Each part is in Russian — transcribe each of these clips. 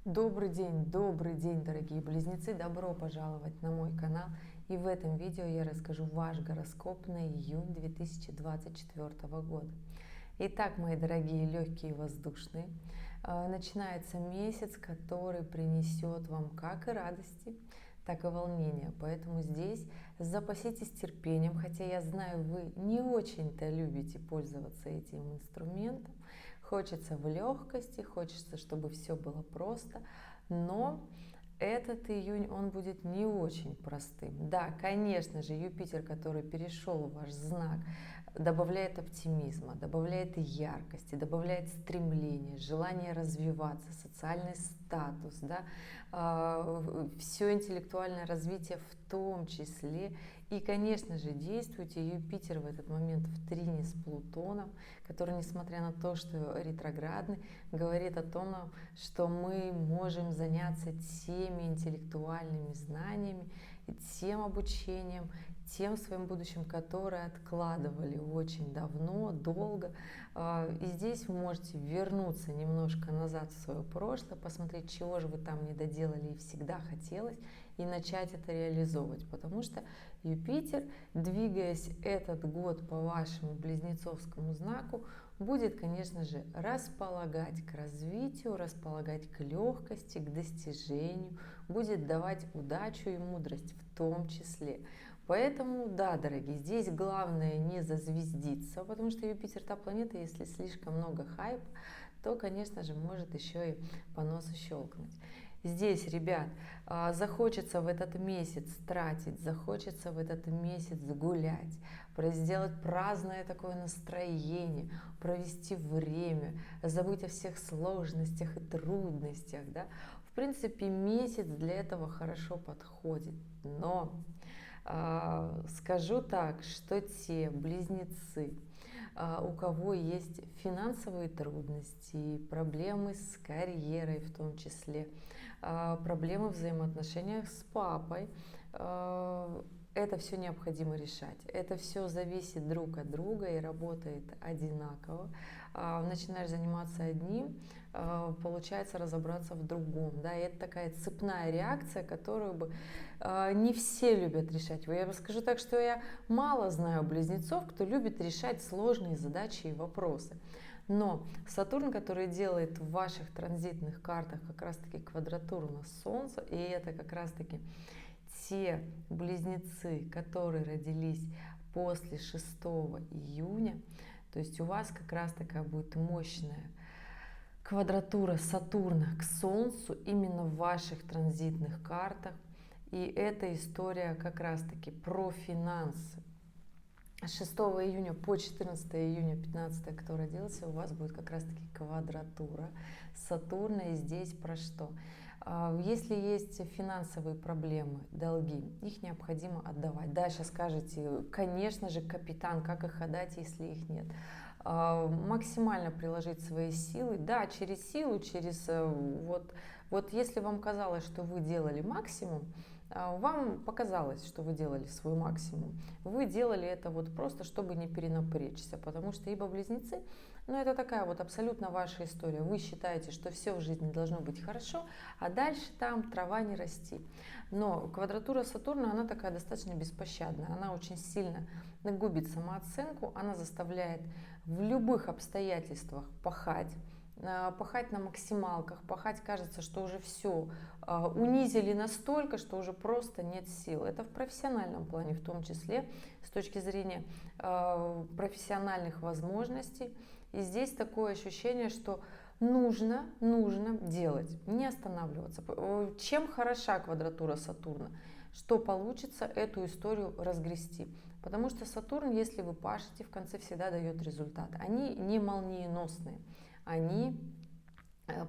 Добрый день, дорогие близнецы! Добро пожаловать на мой канал. И в этом видео я расскажу ваш гороскоп на июнь 2024 года. Итак, мои дорогие легкие и воздушные, начинается месяц, который принесет вам как и радости, так и волнения. Поэтому здесь запаситесь терпением, хотя я знаю, вы не очень-то любите пользоваться этим инструментом. Хочется в легкости, хочется, чтобы все было просто, но этот июнь, он будет не очень простым. Да, конечно же, Юпитер, который перешел в ваш знак, добавляет оптимизма, добавляет яркости, добавляет стремление, желание развиваться, социальный статус, да, все интеллектуальное развитие в том числе. И, конечно же, действуйте. Юпитер в этот момент в трине с Плутоном, который, несмотря на то, что ретроградный, говорит о том, что мы можем заняться теми интеллектуальными знаниями, тем обучением, тем своим будущим, которое откладывали очень давно, долго. И здесь вы можете вернуться немножко назад в свое прошлое, посмотреть, чего же вы там не доделали и всегда хотелось, и начать это реализовывать. Потому что Юпитер, двигаясь этот год по вашему близнецовскому знаку, будет, конечно же, располагать к развитию, располагать к легкости, к достижению, будет давать удачу и мудрость в том числе. Поэтому, да, дорогие, здесь главное не зазвездиться, потому что Юпитер та планета, если слишком много хайпа, то, конечно же, может еще и по носу щелкнуть. Здесь, ребят, захочется в этот месяц тратить, захочется в этот месяц гулять, сделать праздное такое настроение, провести время, забыть о всех сложностях и трудностях, да. В принципе, месяц для этого хорошо подходит, но скажу так, что те близнецы, у кого есть финансовые трудности, проблемы с карьерой в том числе, проблемы в взаимоотношениях с папой, это все необходимо решать. Это все зависит друг от друга и работает одинаково. Начинаешь заниматься одним, получается разобраться в другом. Да? И это такая цепная реакция, которую бы не все любят решать. Я бы скажу так, что я мало знаю близнецов, кто любит решать сложные задачи и вопросы. Но Сатурн, который делает в ваших транзитных картах как раз-таки квадратуру на Солнце, и это как раз-таки те близнецы, которые родились после 6 июня, то есть у вас как раз такая будет мощная квадратура Сатурна к Солнцу именно в ваших транзитных картах. И эта история как раз-таки про финансы. С 6 июня по 14 июня 15, кто родился, у вас будет как раз-таки квадратура Сатурна. И здесь про что? Если есть финансовые проблемы, долги, их необходимо отдавать. Дальше скажете, конечно же, капитан, как их отдать, если их нет? Максимально приложить свои силы, да, через силу, через вот если вам казалось, что вы делали максимум, вам показалось, что вы делали свой максимум, вы делали это вот просто, чтобы не перенапрячься, потому что ибо близнецы, ну это такая вот абсолютно ваша история, вы считаете, что все в жизни должно быть хорошо, а дальше там трава не расти. Но квадратура Сатурна, она такая достаточно беспощадная, она очень сильно губит самооценку, она заставляет в любых обстоятельствах пахать на максималках, пахать кажется, что уже все, унизили настолько, что уже просто нет сил. Это в профессиональном плане в том числе, с точки зрения профессиональных возможностей. И здесь такое ощущение, что нужно делать, не останавливаться. Чем хороша квадратура Сатурна? Что получится эту историю разгрести. Потому что Сатурн, если вы пашете, в конце всегда дает результат. Они не молниеносные. Они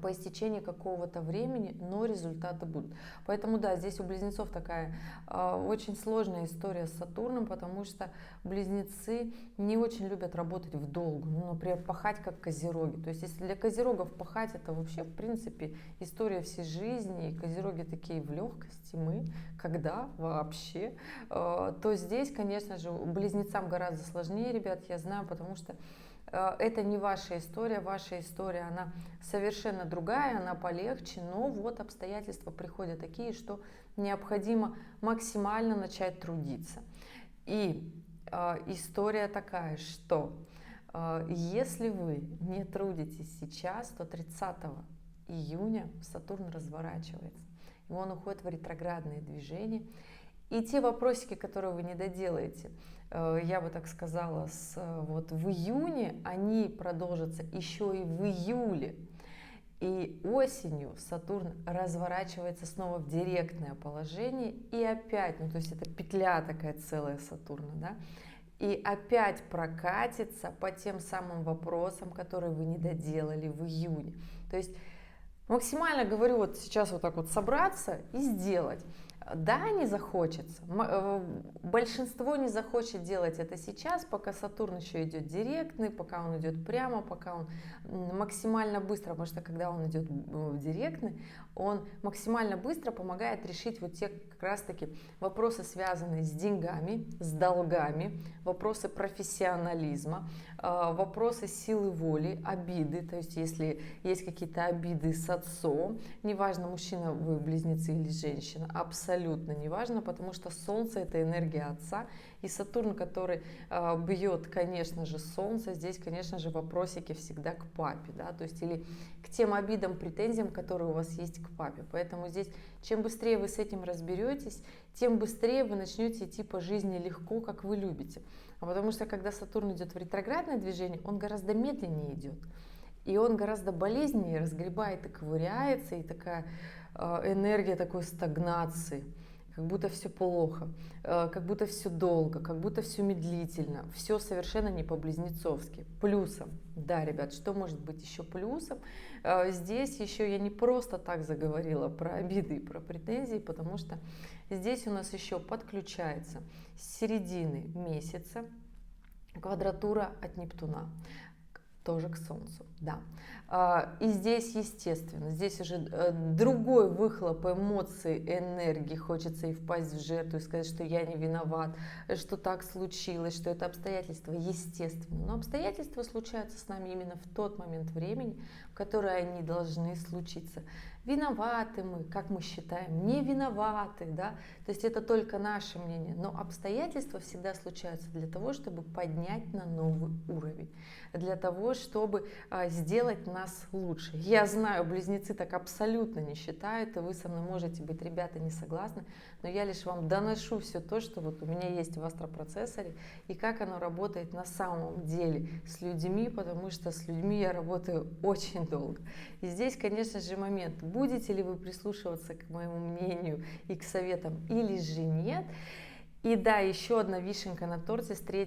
по истечении какого-то времени, но результаты будут. Поэтому да, здесь у близнецов такая очень сложная история с Сатурном, потому что близнецы не очень любят работать в долгу, ну, например, пахать как козероги. То есть если для козерогов пахать это вообще в принципе история всей жизни, и козероги такие в легкости, мы когда вообще, то здесь, конечно же, близнецам гораздо сложнее, ребят, я знаю, потому что Это не ваша история, она совершенно другая, она полегче, но вот обстоятельства приходят такие, что необходимо максимально начать трудиться. И история такая, что если вы не трудитесь сейчас, то 30 июня Сатурн разворачивается, и он уходит в ретроградные движения. И те вопросики, которые вы не доделаете, я бы так сказала, вот в июне, они продолжатся еще и в июле. И осенью Сатурн разворачивается снова в директное положение, и опять, ну то есть это петля такая целая Сатурна, да, и опять прокатится по тем самым вопросам, которые вы не доделали в июне. То есть максимально говорю, вот сейчас вот так вот собраться и сделать. Да, не захочется. Большинство не захочет делать это сейчас, пока Сатурн еще идет директный, пока он идет прямо, пока он максимально быстро, потому что когда он идет в директный, он максимально быстро помогает решить вот те как раз-таки вопросы, связанные с деньгами, с долгами, вопросы профессионализма, вопросы силы воли, обиды. То есть если есть какие-то обиды с отцом, неважно, мужчина вы, близнецы или женщина, абсолютно неважно, потому что Солнце — это энергия отца, и Сатурн, который бьет, конечно же, Солнце, здесь, конечно же, вопросики всегда к папе, да, то есть или к тем обидам, претензиям, которые у вас есть к папе. Поэтому здесь, чем быстрее вы с этим разберетесь, тем быстрее вы начнете идти по жизни легко, как вы любите. Потому что когда Сатурн идет в ретроградное движение, он гораздо медленнее идет. И он гораздо болезненнее разгребает и ковыряется, и такая энергия такой стагнации, как будто все плохо, как будто все долго, как будто все медлительно, все совершенно не по-близнецовски. Плюсом, да, ребят, что может быть еще плюсом? Здесь еще я не просто так заговорила про обиды и про претензии, потому что здесь у нас еще подключается с середины месяца квадратура от Нептуна, тоже к Солнцу, да. И здесь, естественно, здесь уже другой выхлоп эмоций, энергии, хочется и впасть в жертву, и сказать, что я не виноват, что так случилось, что это обстоятельства, естественно. Но обстоятельства случаются с нами именно в тот момент времени, в который они должны случиться. Виноваты мы, как мы считаем, не виноваты, да, то есть это только наше мнение, но обстоятельства всегда случаются для того, чтобы поднять на новый уровень, для того, чтобы сделать нас лучше. Я знаю, близнецы так абсолютно не считают, и вы со мной можете быть, ребята, не согласны, но я лишь вам доношу все то, что вот у меня есть в астропроцессоре, и как оно работает на самом деле с людьми, потому что с людьми я работаю очень долго. И здесь, конечно же, момент, будете ли вы прислушиваться к моему мнению и к советам или же нет. И да, еще одна вишенка на торте: с 3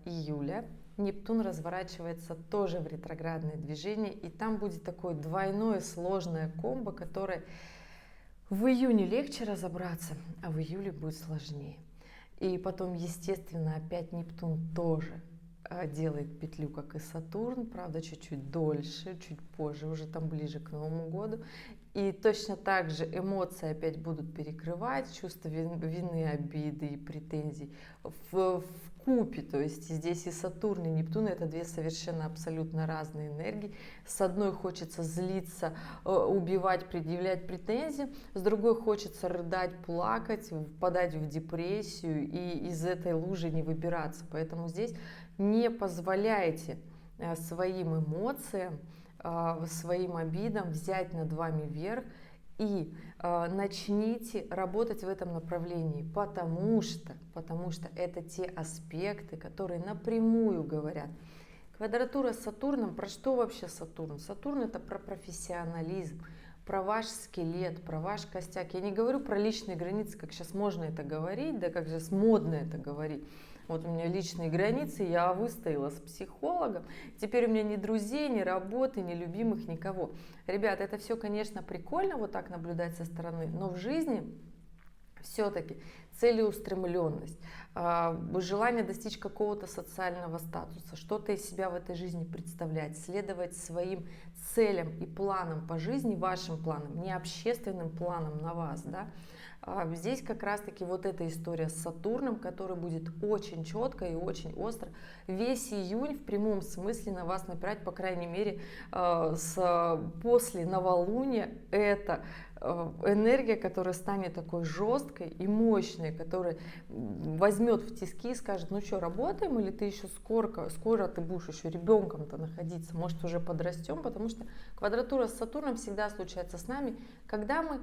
июля Нептун разворачивается тоже в ретроградное движение, и там будет такое двойное сложное комбо, которое в июне легче разобраться, а в июле будет сложнее. И потом, естественно, опять Нептун тоже делает петлю, как и Сатурн, правда, чуть-чуть дольше, чуть позже, уже там ближе к Новому году. И точно так же эмоции опять будут перекрывать чувство вины, обиды и претензий в купе. То есть здесь и Сатурн, и Нептун — это две совершенно абсолютно разные энергии. С одной хочется злиться, убивать, предъявлять претензии, с другой хочется рыдать, плакать, впадать в депрессию и из этой лужи не выбираться. Поэтому здесь не позволяйте своим эмоциям, своим обидам взять над вами верх, и начните работать в этом направлении, потому что это те аспекты, которые напрямую говорят. Квадратура с Сатурном, про что вообще Сатурн? Сатурн — это про профессионализм, про ваш скелет, про ваш костяк. Я не говорю про личные границы, как сейчас можно это говорить, да как же модно это говорить. Вот у меня личные границы, я выстояла с психологом, теперь у меня ни друзей, ни работы, ни любимых, никого. Ребят, это все, конечно, прикольно вот так наблюдать со стороны, но в жизни все-таки целеустремленность, желание достичь какого-то социального статуса, что-то из себя в этой жизни представлять, следовать своим целям и планам по жизни, вашим планам, не общественным планам на вас, да. Здесь как раз-таки вот эта история с Сатурном, который будет очень четко и очень остро весь июнь в прямом смысле на вас напирать, по крайней мере, после новолуния. Это энергия, которая станет такой жесткой и мощной, которая возьмет в тиски и скажет: ну что, работаем, или ты еще скоро ты будешь еще ребенком-то находиться, может уже подрастем, потому что квадратура с Сатурном всегда случается с нами, когда мы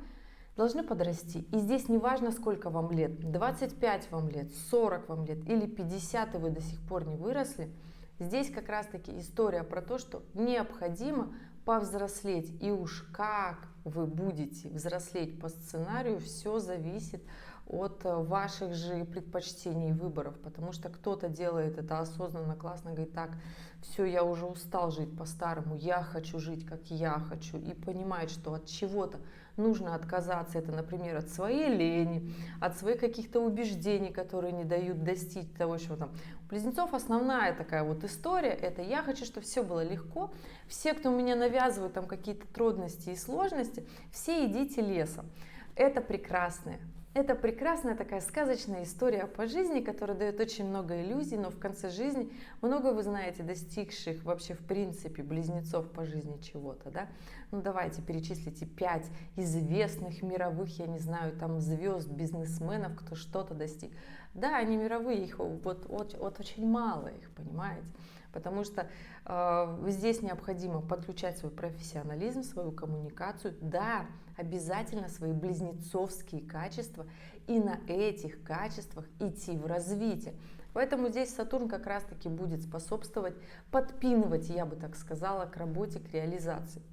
должны подрасти. И здесь не важно, сколько вам лет, 25 вам лет, 40 вам лет или 50, и вы до сих пор не выросли. Здесь как раз-таки история про то, что необходимо повзрослеть. И уж как вы будете взрослеть по сценарию, все зависит от ваших же предпочтений и выборов. Потому что кто-то делает это осознанно, классно, говорит: так, все, я уже устал жить по-старому, я хочу жить, как я хочу. И понимает, что от чего-то нужно отказаться. Это, например, от своей лени, от своих каких-то убеждений, которые не дают достичь того, чего там. У близнецов основная такая вот история — это: я хочу, чтобы все было легко. Все, кто меня навязывает там какие-то трудности и сложности, все идите лесом. Это прекрасное. Это прекрасная такая сказочная история по жизни, которая дает очень много иллюзий, но в конце жизни много вы знаете достигших вообще в принципе близнецов по жизни чего-то, да? Ну давайте перечислите 5 известных мировых, я не знаю, там звезд, бизнесменов, кто что-то достиг. Да, они мировые, их вот очень мало их, понимаете? Потому что здесь необходимо подключать свой профессионализм, свою коммуникацию, да, обязательно свои близнецовские качества, и на этих качествах идти в развитие. Поэтому здесь Сатурн как раз-таки будет способствовать, подпинывать, я бы так сказала, к работе, к реализации.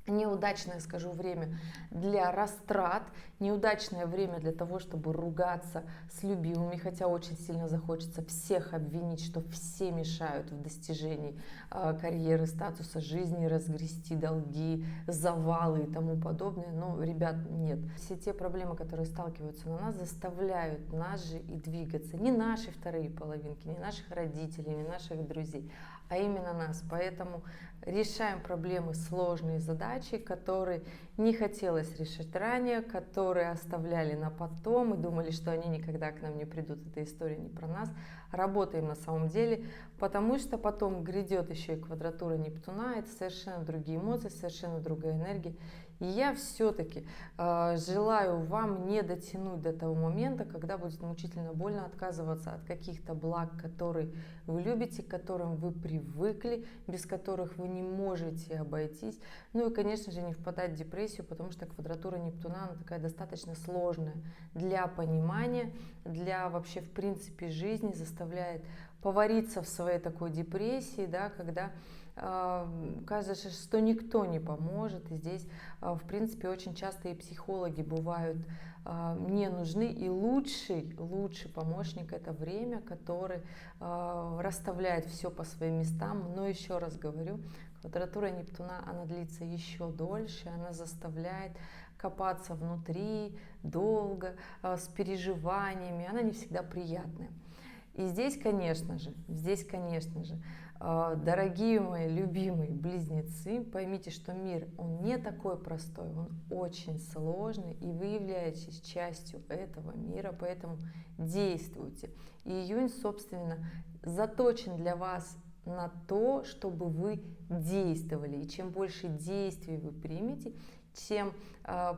Неудачное, скажу, время для растрат, неудачное время для того, чтобы ругаться с любимыми, хотя очень сильно захочется всех обвинить, что все мешают в достижении карьеры, статуса жизни, разгрести долги, завалы и тому подобное. Но, ребят, нет. Все те проблемы, которые сталкиваются на нас, заставляют нас же и двигаться. Не наши вторые половинки, не наших родителей, не наших друзей, а именно нас. Поэтому решаем проблемы, сложные задачи, которые не хотелось решать ранее, которые оставляли на потом и думали, что они никогда к нам не придут. Эта история не про нас. Работаем на самом деле, потому что потом грядет еще и квадратура Нептуна. Это совершенно другие эмоции, совершенно другая энергия. И я все-таки желаю вам не дотянуть до того момента, когда будет мучительно больно отказываться от каких-то благ, которые вы любите, к которым вы привыкли, без которых вы не можете обойтись. Ну и, конечно же, не впадать в депрессию, потому что квадратура Нептуна, она такая достаточно сложная для понимания, для вообще в принципе жизни, заставляет повариться в своей такой депрессии, да, когда кажется, что никто не поможет. И здесь, в принципе, очень часто и психологи бывают не нужны. И лучший помощник — это время, который расставляет все по своим местам. Но еще раз говорю, квадратура Нептуна, она длится еще дольше, она заставляет копаться внутри долго, с переживаниями, она не всегда приятная. И здесь, конечно же, дорогие мои любимые близнецы, поймите, что мир, он не такой простой, он очень сложный, и вы являетесь частью этого мира, поэтому действуйте. И июнь, собственно, заточен для вас на то, чтобы вы действовали. И чем больше действий вы примете, тем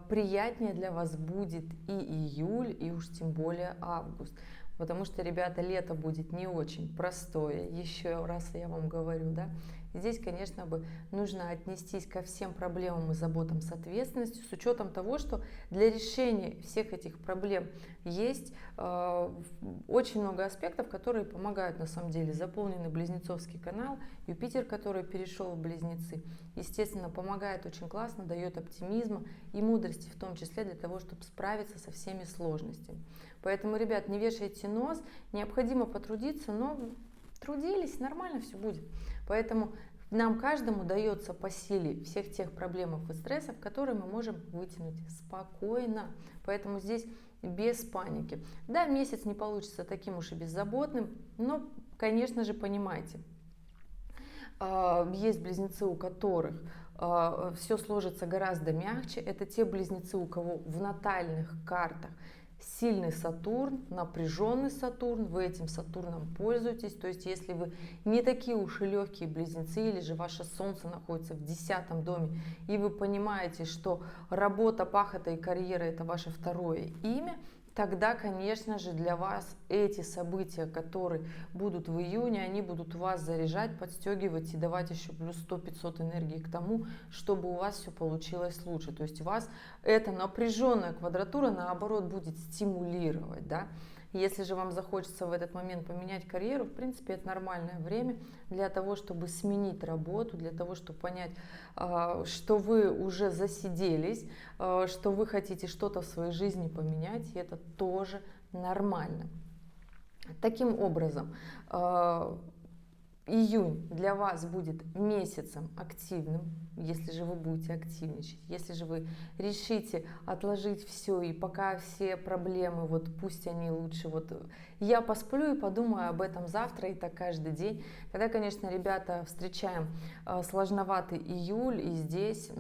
приятнее для вас будет и июль, и уж тем более август. Потому что, ребята, лето будет не очень простое, еще раз я вам говорю, да. Здесь, конечно, нужно отнестись ко всем проблемам и заботам с ответственностью, с учетом того, что для решения всех этих проблем есть очень много аспектов, которые помогают на самом деле. Заполненный близнецовский канал, Юпитер, который перешел в Близнецы, естественно, помогает очень классно, дает оптимизма и мудрости, в том числе для того, чтобы справиться со всеми сложностями. Поэтому, ребят, не вешайте нос, необходимо потрудиться, но трудились, нормально все будет. Поэтому нам каждому дается по силе всех тех проблем и стрессов, которые мы можем вытянуть спокойно. Поэтому здесь без паники. Да, месяц не получится таким уж и беззаботным, но, конечно же, понимайте, есть близнецы, у которых все сложится гораздо мягче. Это те близнецы, у кого в натальных картах сильный Сатурн, напряженный Сатурн, вы этим Сатурном пользуетесь. То есть, если вы не такие уж и легкие близнецы, или же ваше Солнце находится в 10-м доме, и вы понимаете, что работа, пахота и карьера — это ваше второе имя, тогда, конечно же, для вас эти события, которые будут в июне, они будут вас заряжать, подстегивать и давать еще плюс 100-500 энергии к тому, чтобы у вас все получилось лучше. То есть вас эта напряженная квадратура, наоборот, будет стимулировать, да. Если же вам захочется в этот момент поменять карьеру, в принципе, это нормальное время для того, чтобы сменить работу, для того, чтобы понять, что вы уже засиделись, что вы хотите что-то в своей жизни поменять, и это тоже нормально. Таким образом, июнь для вас будет месяцем активным, если же вы будете активничать. Если же вы решите отложить все, и пока все проблемы, вот пусть они лучше, вот я посплю и подумаю об этом завтра, и так каждый день. Тогда, конечно, ребята, встречаем сложноватый июль, и здесь,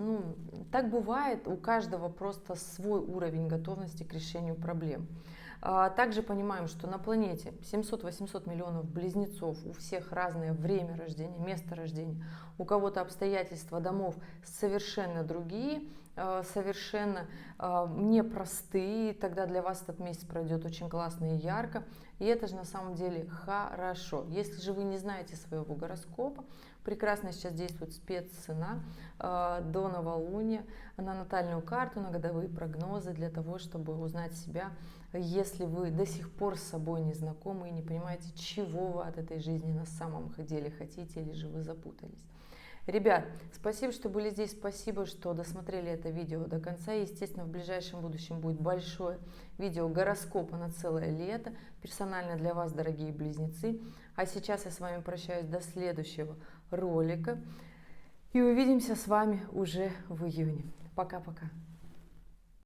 так бывает, у каждого просто свой уровень готовности к решению проблем. Также понимаем, что на планете 700-800 миллионов близнецов, у всех разное время рождения, место рождения, у кого-то обстоятельства домов совершенно другие, совершенно непростые, тогда для вас этот месяц пройдет очень классно и ярко, и это же на самом деле хорошо. Если же вы не знаете своего гороскопа, прекрасно сейчас действует спеццена до новолуния на натальную карту, на годовые прогнозы, для того, чтобы узнать себя, если вы до сих пор с собой не знакомы и не понимаете, чего вы от этой жизни на самом деле хотите, или же вы запутались. Ребят, спасибо, что были здесь, спасибо, что досмотрели это видео до конца. Естественно, в ближайшем будущем будет большое видео гороскопа на целое лето, персонально для вас, дорогие близнецы. А сейчас я с вами прощаюсь до следующего ролика и увидимся с вами уже в июне. Пока-пока.